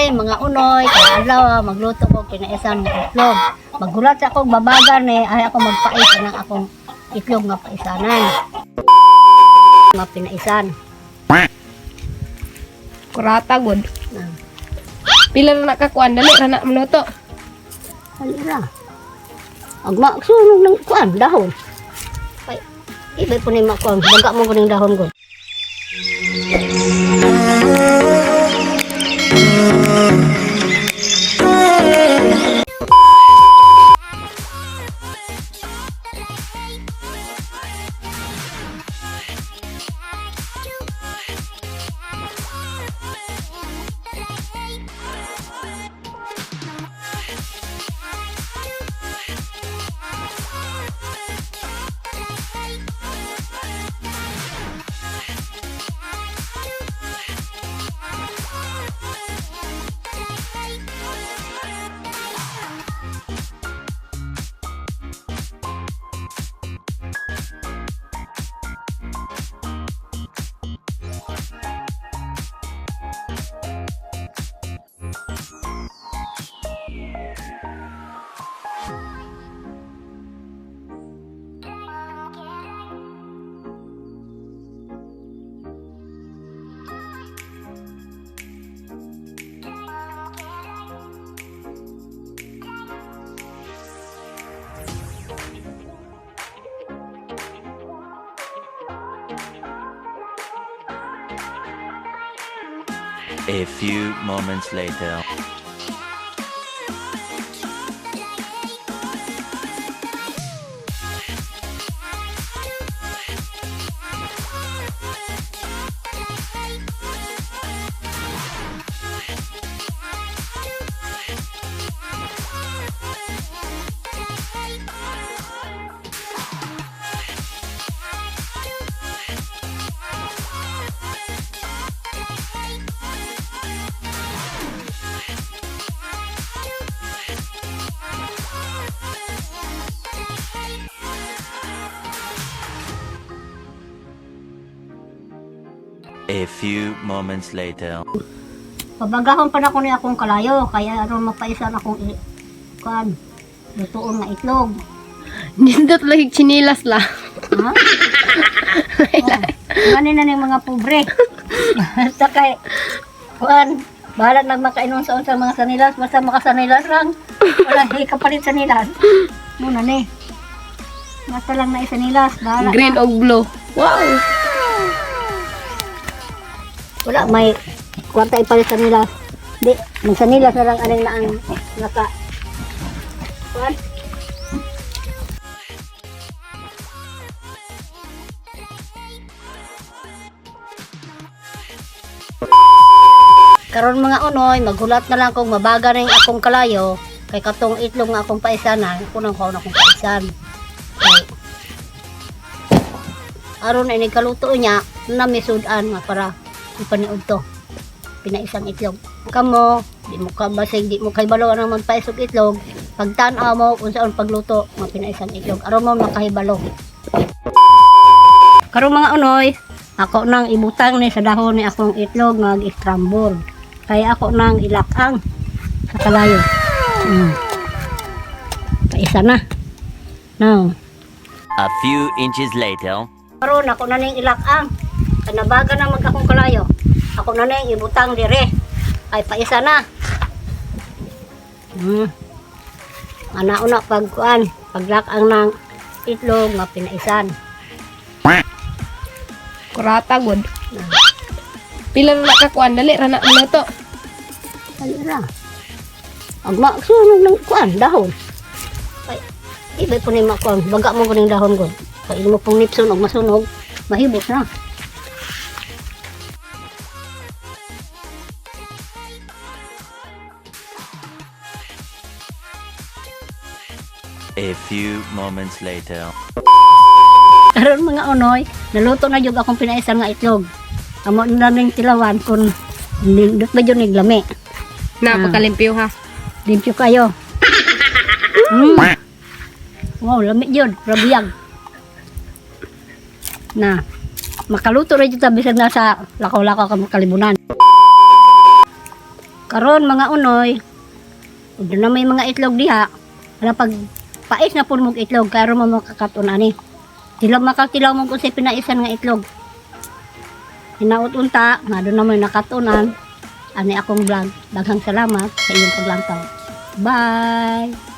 pobre, mga unoy, kaya adlawa, magluto ko PINA-ISAN nga itlog. Magulat sa akong babagan ay ako magpais ng akong itlog nga paisanan. Nga PINA-ISAN. Kurata good. Pila na nakakuan dali ra na maluto. Halira. Agma sunog ng kuan dahon. Ay, ibay po ni makuan, baga mo ko ng dahon gud. A few moments later. A few moments later. Pabagahon pa na ko ni akong kalayo, kaya aron mapaisan akong kuan, lutuon nga itlog. Nindot lagi chinilas la. Ha? Gani na ng mga pobre. Basta kay kuan, bahala na makainom sa mga sanilas, basta makasanilas lang. Wala kapalit sanilas. Muna ni. Basta lang na isanilas, bahala. Green na. o blue. Wow. Wala may kwarta ipalit sanilas. Di, magsanilas na lang aning na ang naka kuan. Karon mga unoy, magulat na lang kung mabaga rin akong kalayo kay katong itlog nga akong paisanan, kunang kaon akong paisan. Kay aron ay nagkaluto niya, nami sudan nga para ipaniud to. PINA-ISAN itlog. Kamo, di mo ka basig, di mo kay balo ang magpaisog itlog. Pagtan-aw mo unsaon pagluto nga PINA-ISAN itlog. Aron mo makahibalo. Karon mga unoy, ako nang ibutang ni sa dahon ni akong itlog nga gi-scramble. Kaya ako nang ilakang sa kalayo. Paisa na. Now. A few inches later. Karon ako na ning ilakang. Kanabaga na mag akong kalayo. Ako na ning ibutang dire. Ay paisa na. Ana-una pagkuan, paglakang ng itlog nga PINA-ISAN. Kurata good. Pila na nakakuan dali ra na maluto. Halira. Agma sunog ng kuan dahon. Ay, ibay po ni makuan, baga mo ko ning dahon gud. Kay mo pong nipson og masunog, mahibos na. A few moments later. Karon mga unoy, naluto na jud akong PINA-ISAN nga itlog. Amo na ning tilawan kun nindot ba jud ning lami. Napakalimpyo ha. Limpyo kayo. Wow, lami jud, rabiyag. Na makaluto ra jud ta bisag na sa lakaw-lakaw ka kalibunan. Karon mga unoy, ug na may mga itlog diha. Wala pag pais na pud mong itlog kay aron mo makakaton ani. Sila makatilaw mo kung sa pinaisan nga itlog. Hinaut unta, nga doon naman nakatunan. Ani akong vlog. Daghang salamat sa iyong paglantaw. Bye!